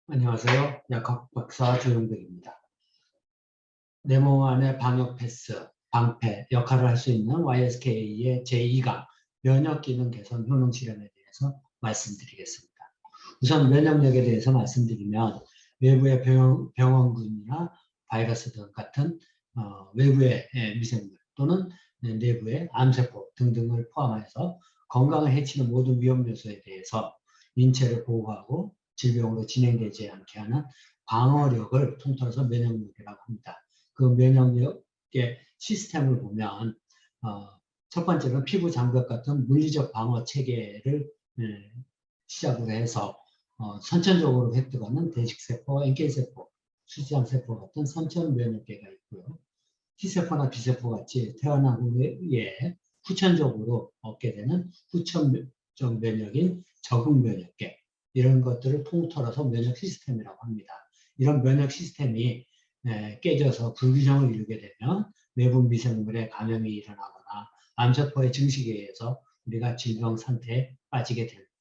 안녕하세요. 약학 박사 조용백입니다. 내 몸 안에 방역 패스, 방패 역할을 할 수 있는 YSK의 제2강 면역 기능 개선 효능 실험에 대해서 말씀드리겠습니다. 우선 면역력에 대해서 말씀드리면 외부의 병원균이나 바이러스 등 같은 외부의 미생물 또는 내부의 암세포 등등을 포함해서 건강을 해치는 모든 위험 요소에 대해서 인체를 보호하고 질병으로 진행되지 않게 하는 방어력을 통틀어서 면역력이라고 합니다. 그 면역력의 시스템을 보면 첫 번째는 피부 장벽 같은 물리적 방어 체계를 시작으로 해서 선천적으로 획득하는 대식세포, NK세포, 수지장세포 같은 선천 면역계가 있고요. T세포나 B세포 같이 태어난 후에 후천적으로 얻게 되는 후천적 면역인 적응 면역계, 이런 것들을 통틀어서 면역 시스템이라고 합니다. 이런 면역 시스템이 깨져서 불균형을 이루게 되면 외부 미생물의 감염이 일어나거나 암세포의 증식에 의해서 우리가 질병 상태에 빠지게 됩니다.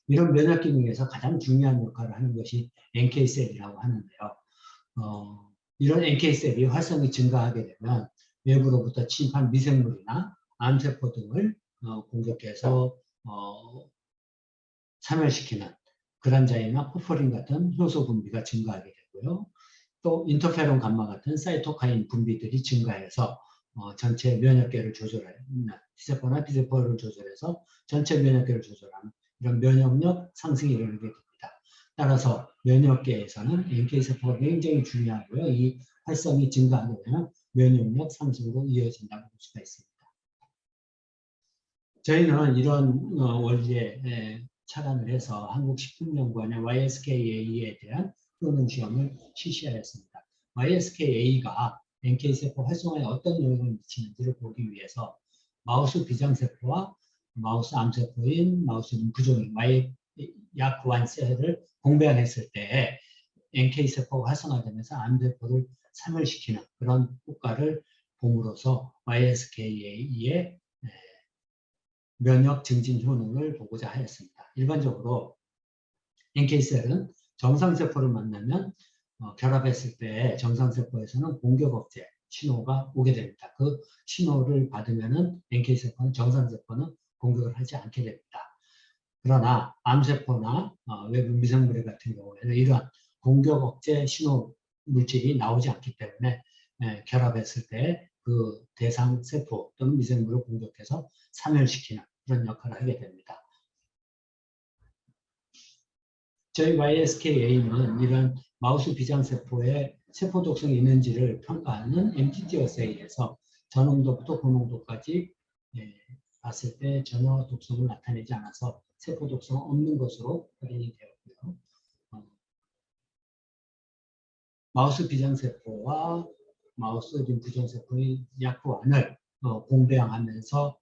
이런 면역 기능에서 가장 중요한 역할을 하는 것이 NK셀이라고 하는데요. 이런 NK셀이 활성이 증가하게 되면 외부로부터 침입한 미생물이나 암세포 등을 공격해서 사멸시키는 그란자이나 포포린 같은 효소 분비가 증가하게 되고요. 또 인터페론 감마 같은 사이토카인 분비들이 증가해서 전체 면역계를 조절하는 T세포나 B세포를 조절해서 전체 면역계를 조절하는 이런 면역력 상승이 이루어지게 됩니다. 따라서 면역계에서는 NK세포가 굉장히 중요하고요. 이 활성이 증가하게 되면 면역력 상승으로 이어진다고 볼 수가 있습니다. 저희는 이런 원리에 착안을 해서 한국식품연구원의 YSKA에 대한 효능 시험을 실시하였습니다. YSKA가 NK세포 활성화에 어떤 영향을 미치는지를 보기 위해서 마우스 비장세포와 마우스 암세포인 마우스 림프종인 약관 셀을 공배환했을 때 NK세포가 활성화되면서 암세포를 사멸시키는 그런 효과를 봄으로써 YSKA의 면역 증진 효능을 보고자 하였습니다. 일반적으로 NK셀은 정상세포를 만나면 결합했을 때 정상세포에서는 공격 억제 신호가 오게 됩니다. 그 신호를 받으면 NK세포는 정상세포는 공격을 하지 않게 됩니다. 그러나 암세포나 외부 미생물 같은 경우에는 이러한 공격 억제 신호 물질이 나오지 않기 때문에 결합했을 때 그 대상 세포 또는 미생물을 공격해서 사멸시키는 그런 역할을 하게 됩니다. 저희 YSKA는 이런 마우스 비장세포의 세포 독성이 있는지를 평가하는 MTT어세이에서 저농도부터 고농도까지 봤을 때 전혀 독성을 나타내지 않아서 세포 독성 없는 것으로 확인이 되었고요. 마우스 비장세포와 마우스 림프종세포의 약관을 공배양하면서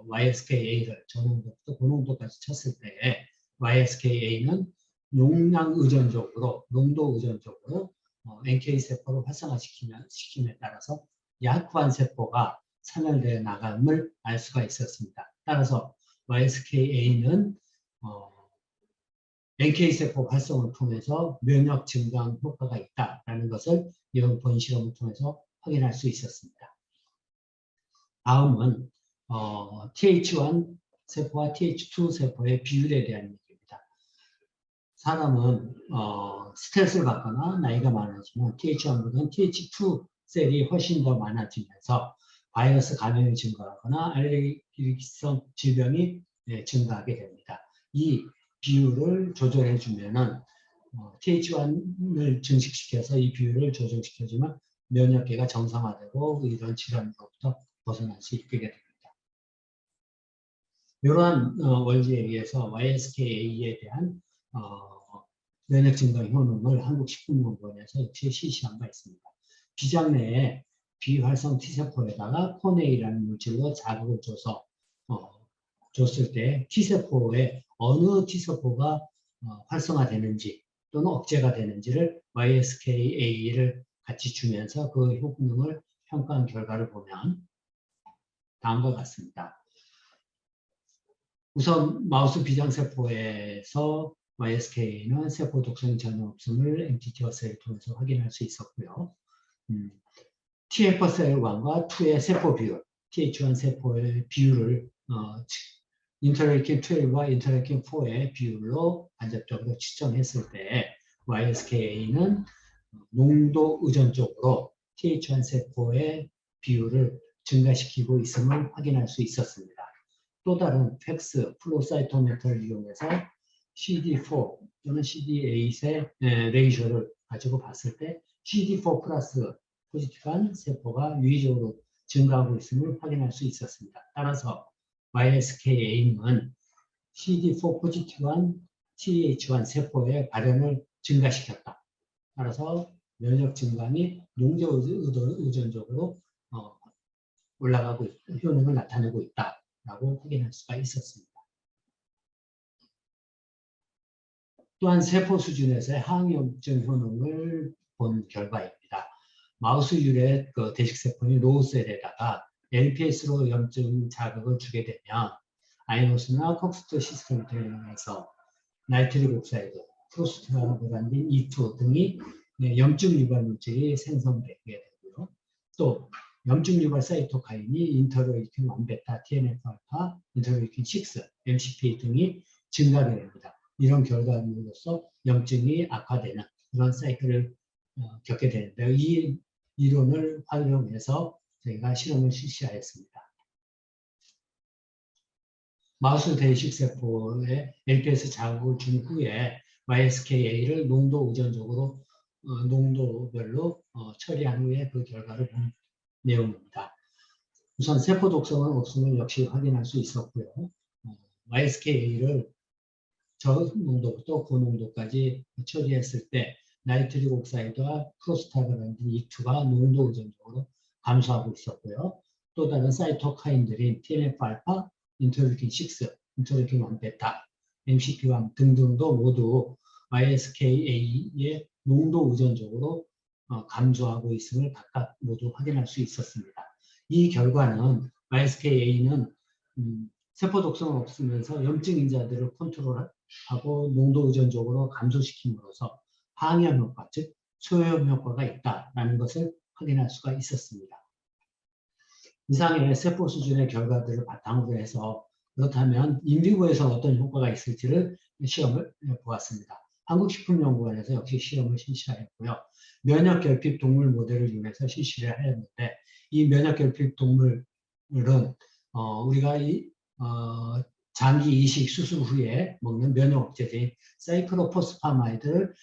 YSKA를 저농도부터 고농도까지 쳤을 때 YSKA는 용량 의존적으로, 농도 의존적으로 NK세포를 활성화시킴에 따라서 약후한 세포가 사멸되어 나감을 알 수가 있었습니다. 따라서 YSKA는 NK세포 활성을 통해서 면역 증강 효과가 있다는 것을 이번 본 실험을 통해서 확인할 수 있었습니다. 다음은 TH1 세포와 TH2 세포의 비율에 대한 얘기입니다. 사람은 스트레스를 받거나 나이가 많아지면 TH1보다는 TH2 셀이 훨씬 더 많아지면서 바이러스 감염이 증가하거나 알레르기성 질병이 증가하게 됩니다. 이 비율을 조절해 주면은 TH1을 증식시켜서 이 비율을 조절시켜주면 면역계가 정상화되고 이런 질환으로부터 벗어날 수 있게 됩니다. 이러한 원리에 의해서 YSKA에 대한 면역 증강 효능을 한국식품연구원에서 역시 실시한 바 있습니다. 비장 내에 비활성 T세포에다가 코네이라는 물질로 자극을 줘서 줬을 때 T세포에 어느 T세포가 활성화되는지 또는 억제가 되는지를 YSKA를 같이 주면서 그 효능을 평가한 결과를 보면 다음과 같습니다. 우선 마우스 비장세포에서 YSK는 세포 독성이 전혀 없음을 MTT 어세이를 통해서 확인할 수 있었고요. TF셀1과 2의 세포 비율, TH1 세포의 비율을 인터레이킨 12와 인터레이킨 4의 비율로 간접적으로 측정했을 때 YSKA는 농도 의존적으로 TH1 세포의 비율을 증가시키고 있음을 확인할 수 있었습니다. 또 다른 팩스, 플로사이토메터를 이용해서 CD4 또는 CD8의 레이쇼를 가지고 봤을 때 CD4 플러스 포지티브한 세포가 유의적으로 증가하고 있음을 확인할 수 있었습니다. 따라서 YSKA는 CD4 포지티브한 TH1 세포의 발현을 증가시켰다. 따라서 면역 증강이 농도 의존적으로 올라가고 효능을 나타내고 있다라고 확인할 수가 있었습니다. 또한 세포 수준에서의 항염증 효능을 본 결과입니다. 마우스 유래 대식세포인 로우셀에다가 LPS로 염증 자극을 주게 되면 아이노스나 콕스트 시스템을 통해서 나이트릭 옥사이드, 프로스타글란딘 E2 등이 염증 유발 물질이 생성되게 되고요. 또 염증 유발 사이토카인이 인터로이킨 1베타, TNF-알파, 인터로이킨 6, MCP 등이 증가하게 됩니다. 이런 결과물로서 염증이 악화되는 그런 사이클을 겪게 되는데요. 이 이론을 활용해서 저희가 실험을 실시하였습니다. 마우스 대식세포에 LPS 자극을 준 후에 YSKA를 농도 의존적으로 농도별로 처리한 후에 그 결과를 본 내용입니다. 우선 세포 독성은 없음을 역시 확인할 수 있었고요. YSKA를 저농도부터 고농도까지 처리했을 때 나이트릭 옥사이드와 프로스타글란딘 E2가 농도 의존적으로 감소하고 있었고요. 또 다른 사이토카인들인 TNF-알파, 인터루킨 6, 인터루킨 1베타, MCP1 등등도 모두 YSKA의 농도 의존적으로 감소하고 있음을 각각 모두 확인할 수 있었습니다. 이 결과는 YSKA는 세포 독성은 없으면서 염증 인자들을 컨트롤하고 농도 의존적으로 감소시킴으로써 항염 효과, 즉 소염 효과가 있다라는 것을 확인할 수가 있었습니다. 이상의 세포 수준의 결과들을 바탕으로 해서 그렇다면 인비고에서 어떤 효과가 있을지를 시험을 보았습니다. 한국식품연구원에서 역시 실험을 실시하였고요. 면역결핍 동물 모델을 이용해서 실시를 하였는데 이 면역결핍 동물은 우리가 장기 이식 수술 후에 먹는 면역억제제인 사이클로포스파마이드를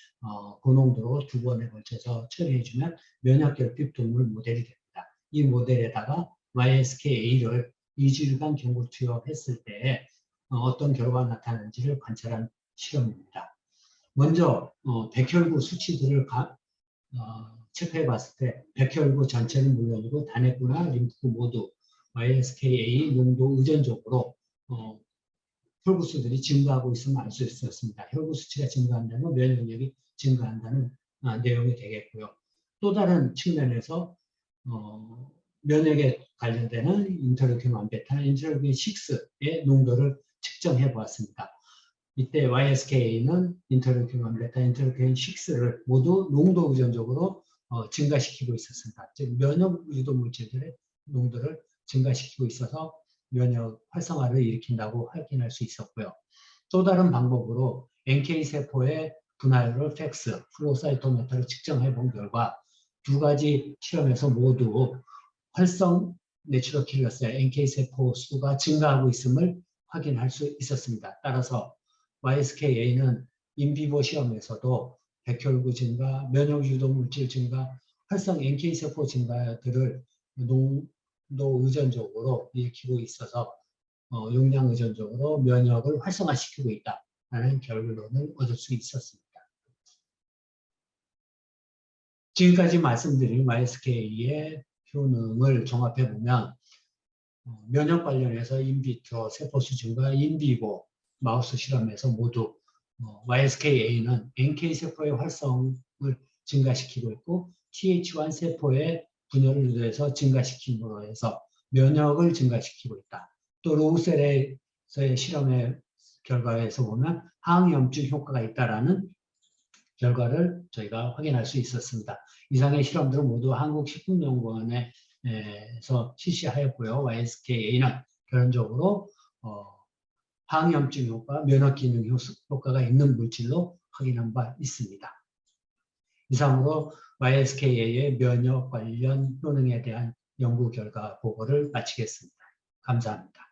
고농도로 2번에 걸쳐서 처리해주면 면역결핍 동물 모델이 됩니다. 이 모델에다가 YSKA를 2주일간 경구 투여했을 때 어떤 결과가 나타나는지를 관찰한 실험입니다. 먼저 백혈구 수치들을 체크해 봤을 때 백혈구 전체는 물론이고 단핵구나 림프구 모두 YSKA 농도 의존적으로 혈구수들이 증가하고 있음을 알 수 있었습니다. 혈구 수치가 증가한다면 면역력이 증가한다는 내용이 되겠고요. 또 다른 측면에서 면역에 관련되는 인터루킨 1베타, 인터루킨 6의 농도를 측정해 보았습니다. 이때 YSKA는 인터루킨 1베타, 인터루킨 6를 모두 농도 의존적으로 증가시키고 있었습니다. 즉 면역 유도 물질들의 농도를 증가시키고 있어서 면역 활성화를 일으킨다고 확인할 수 있었고요. 또 다른 방법으로 NK 세포의 분할을 팩스, 플로사이토메터를 측정해 본 결과 두 가지 실험에서 모두 활성 내추럴 킬러셀 NK 세포 수가 증가하고 있음을 확인할 수 있었습니다. 따라서 YSKA는 인비보 시험에서도 백혈구 증가, 면역 유도 물질 증가, 활성 NK 세포 증가들을 농도 의존적으로 일으키고 있어서 용량 의존적으로 면역을 활성화시키고 있다라는 결론을 얻을 수 있었습니다. 지금까지 말씀드린 YSK의 효능을 종합해 보면 면역 관련해서 인비트로 세포 수준과 인비보 마우스 실험에서 모두 YSKA는 NK 세포의 활성을 증가시키고 있고 TH1 세포의 분열을 유도해서 증가시킴으로 해서 면역을 증가시키고 있다. 또 로우셀에서의 실험의 결과에서 보면 항염증 효과가 있다라는 결과를 저희가 확인할 수 있었습니다. 이상의 실험들은 모두 한국식품연구원에서 실시하였고요. YSKA는 결론적으로 항염증 효과, 면역기능 효과가 있는 물질로 확인한 바 있습니다. 이상으로 YSKA의 면역 관련 효능에 대한 연구 결과 보고를 마치겠습니다. 감사합니다.